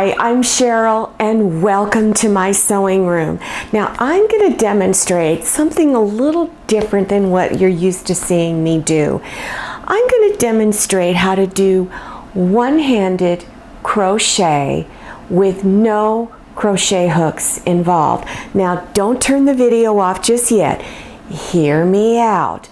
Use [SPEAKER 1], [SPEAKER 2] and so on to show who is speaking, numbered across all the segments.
[SPEAKER 1] Hi, I'm Cheryl and welcome to my sewing room. Now I'm going to demonstrate something a little different than what you're used to seeing me do. I'm going to demonstrate how to do one-handed crochet with no crochet hooks involved. Now don't turn the video off just yet. Hear me out.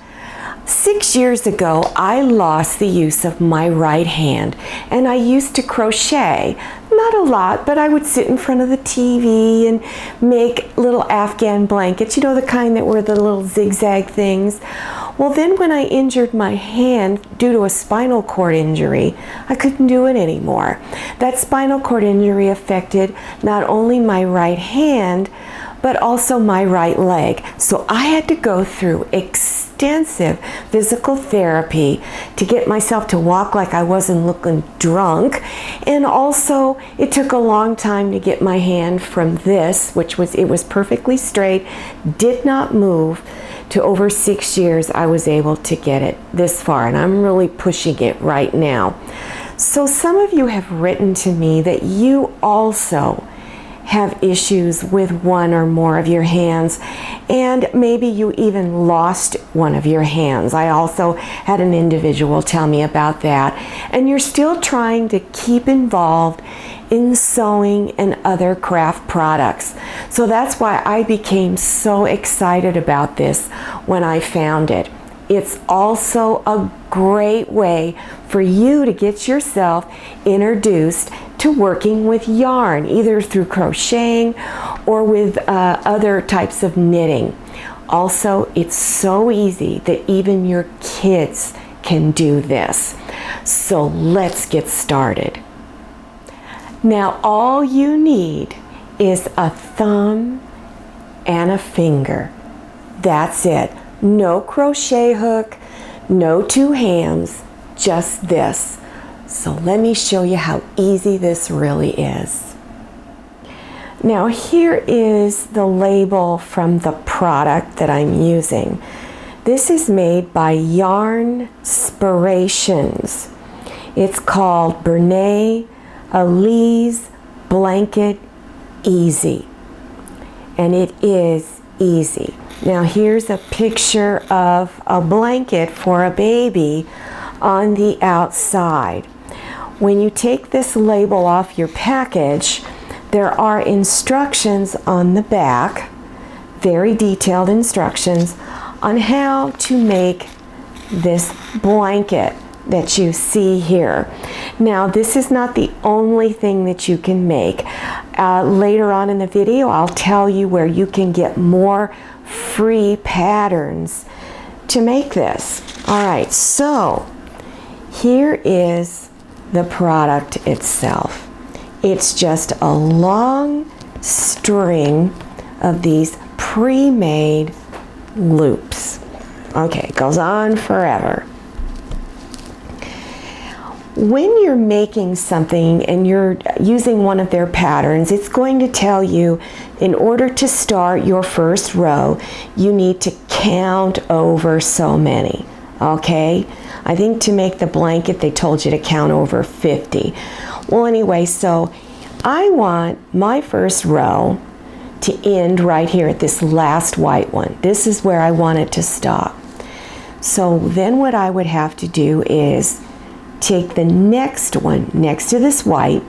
[SPEAKER 1] 6 years ago, I lost the use of my right hand, and I used to crochet. Not a lot, but I would sit in front of the TV and make little Afghan blankets, you know, the kind that were the little zigzag things. Well, then when I injured my hand due to a spinal cord injury, I couldn't do it anymore. That spinal cord injury affected not only my right hand, but also my right leg. So I had to go through extensive physical therapy to get myself to walk like I wasn't looking drunk. And also it took a long time to get my hand from this, it was perfectly straight, did not move, to over 6 years I was able to get it this far, and I'm really pushing it right now. So some of you have written to me that you also have issues with one or more of your hands, and maybe you even lost one of your hands. I also had an individual tell me about that, and you're still trying to keep involved in sewing and other craft products. So that's why I became so excited about this when I found it. It's also a great way for you to get yourself introduced to working with yarn, either through crocheting or with other types of knitting. Also, it's so easy that even your kids can do this. So let's get started. Now all you need is a thumb and a finger. That's it. No crochet hook, no two hands, just this. So let me show you how easy this really is. Now here is the label from the product that I'm using. This is made by Yarnspirations. It's called Bernat Blanket Easy. And it is easy. Now here's a picture of a blanket for a baby on the outside. When you take this label off your package, there are instructions on the back, very detailed instructions on how to make this blanket that you see here. Now this is not the only thing that you can make. Later on in the video I'll tell you where you can get more free patterns to make this. Alright, so here is the product itself. It's just a long string of these pre-made loops. Okay, it goes on forever. When you're making something and you're using one of their patterns, it's going to tell you in order to start your first row, you need to count over so many. Okay? I think to make the blanket, they told you to count over 50. Well, anyway, so I want my first row to end right here at this last white one. This is where I want it to stop. So then what I would have to do is take the next one next to this white,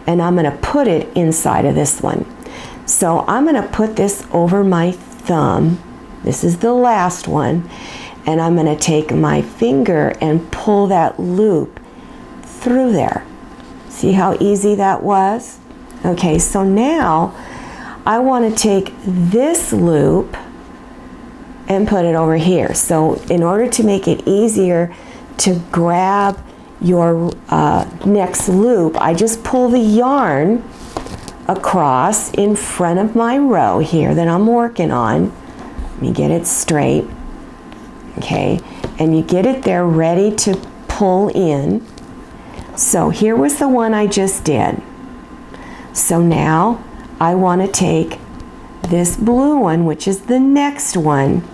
[SPEAKER 1] and I'm going to put it inside of this one. So I'm going to put this over my thumb. This is the last one. And I'm going to take my finger and pull that loop through there. See how easy that was? Okay, so now I want to take this loop and put it over here. So in order to make it easier to grab your next loop, I just pull the yarn across in front of my row here that I'm working on. Let me get it straight. Okay, and you get it there ready to pull in. So here was the one I just did. So now I want to take this blue one, which is the next one,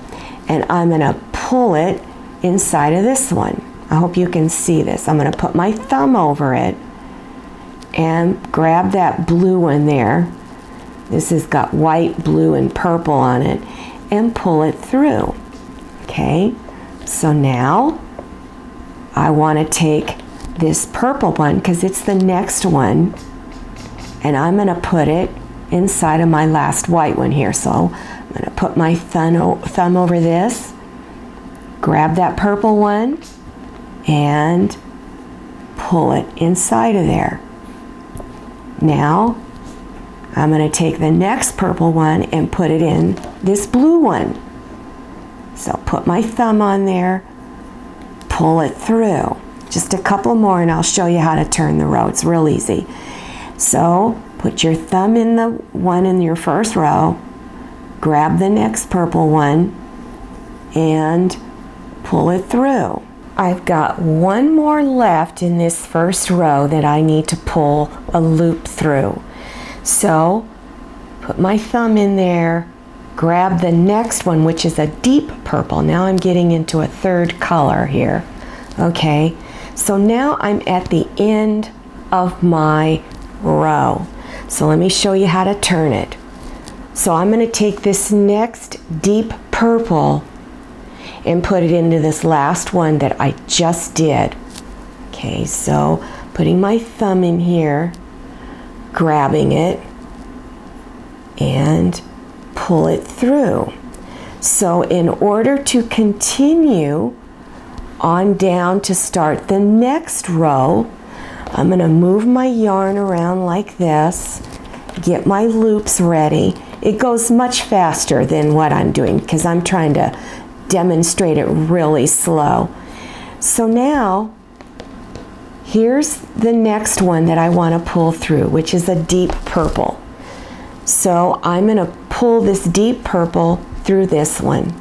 [SPEAKER 1] and I'm going to pull it inside of this one. I hope you can see this. I'm going to put my thumb over it and grab that blue one there. This has got white, blue, and purple on it, and pull it through. Okay, so now I want to take this purple one because it's the next one, and I'm going to put it inside of my last white one here. So I'm going to put my thumb over this, grab that purple one, and pull it inside of there. Now I'm going to take the next purple one and put it in this blue one. So put my thumb on there, pull it through. Just a couple more and I'll show you how to turn the row. It's real easy. So put your thumb in the one in your first row, grab the next purple one, and pull it through. I've got one more left in this first row that I need to pull a loop through. So put my thumb in there, grab the next one, which is a deep purple. Now I'm getting into a third color here. Okay, so now I'm at the end of my row. So let me show you how to turn it. So I'm going to take this next deep purple and put it into this last one that I just did. Okay, so putting my thumb in here, grabbing it, and pull it through. So in order to continue on down to start the next row, I'm going to move my yarn around like this, get my loops ready. It goes much faster than what I'm doing because I'm trying to demonstrate it really slow. So now here's the next one that I want to pull through, which is a deep purple. So I'm going to pull this deep purple through this one.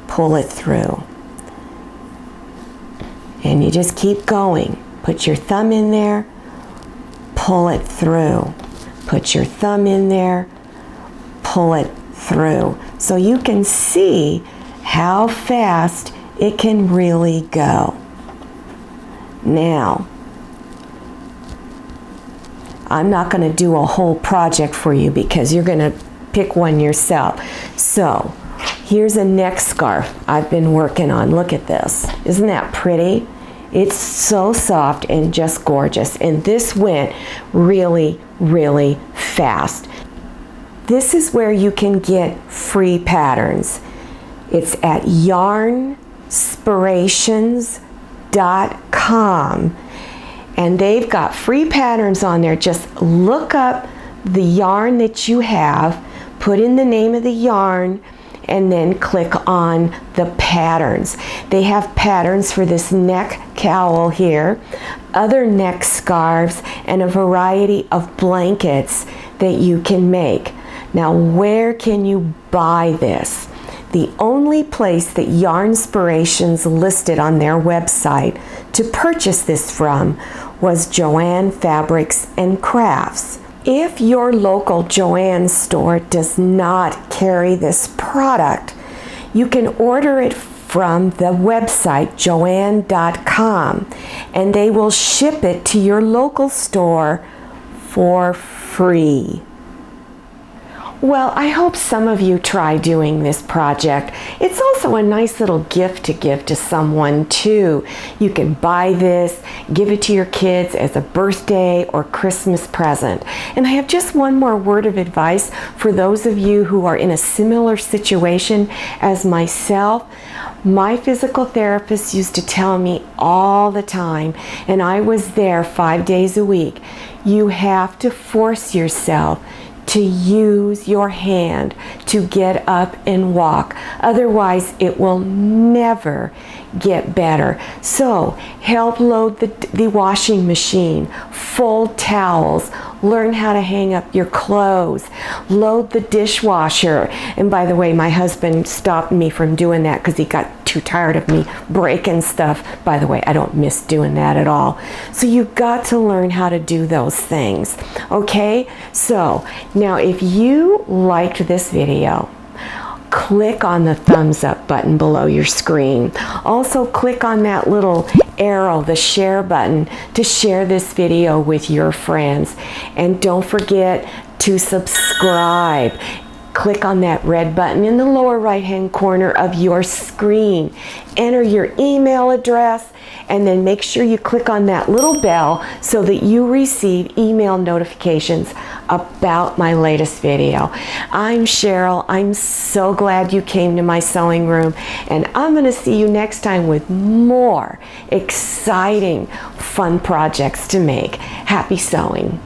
[SPEAKER 1] Pull it through. And you just keep going. Put your thumb in there, pull it through. Put your thumb in there, pull it through. So you can see how fast it can really go. Now, I'm not going to do a whole project for you because you're going to pick one yourself. So here's a neck scarf I've been working on. Look at this. Isn't that pretty? It's so soft and just gorgeous. And this went really, really fast. This is where you can get free patterns. It's at yarnspirations.com. And they've got free patterns on there. Just look up the yarn that you have, put in the name of the yarn, and then click on the patterns. They have patterns for this neck cowl here, other neck scarves, and a variety of blankets that you can make. Now, where can you buy this? The only place that Yarnspirations listed on their website to purchase this from was Joann Fabrics and Crafts. If your local Joann store does not carry this product, you can order it from the website joann.com, and they will ship it to your local store for free. Well, I hope some of you try doing this project. It's also a nice little gift to give to someone too. You can buy this, give it to your kids as a birthday or Christmas present. And I have just one more word of advice for those of you who are in a similar situation as myself. My physical therapist used to tell me all the time, and I was there 5 days a week, you have to force yourself to use your hand to get up and walk. Otherwise, it will never get better. So help load the washing machine, fold towels, learn how to hang up your clothes, load the dishwasher. And by the way, my husband stopped me from doing that because he got too tired of me breaking stuff. By the way, I don't miss doing that at all. So you've got to learn how to do those things. Okay? So now if you liked this video, click on the thumbs up button below your screen. Also click on that little arrow, the share button, to share this video with your friends. And don't forget to subscribe. Click on that red button in the lower right hand corner of your screen. Enter your email address and then make sure you click on that little bell so that you receive email notifications about my latest video. I'm Cheryl. I'm so glad you came to my sewing room, and I'm going to see you next time with more exciting, fun projects to make. Happy sewing.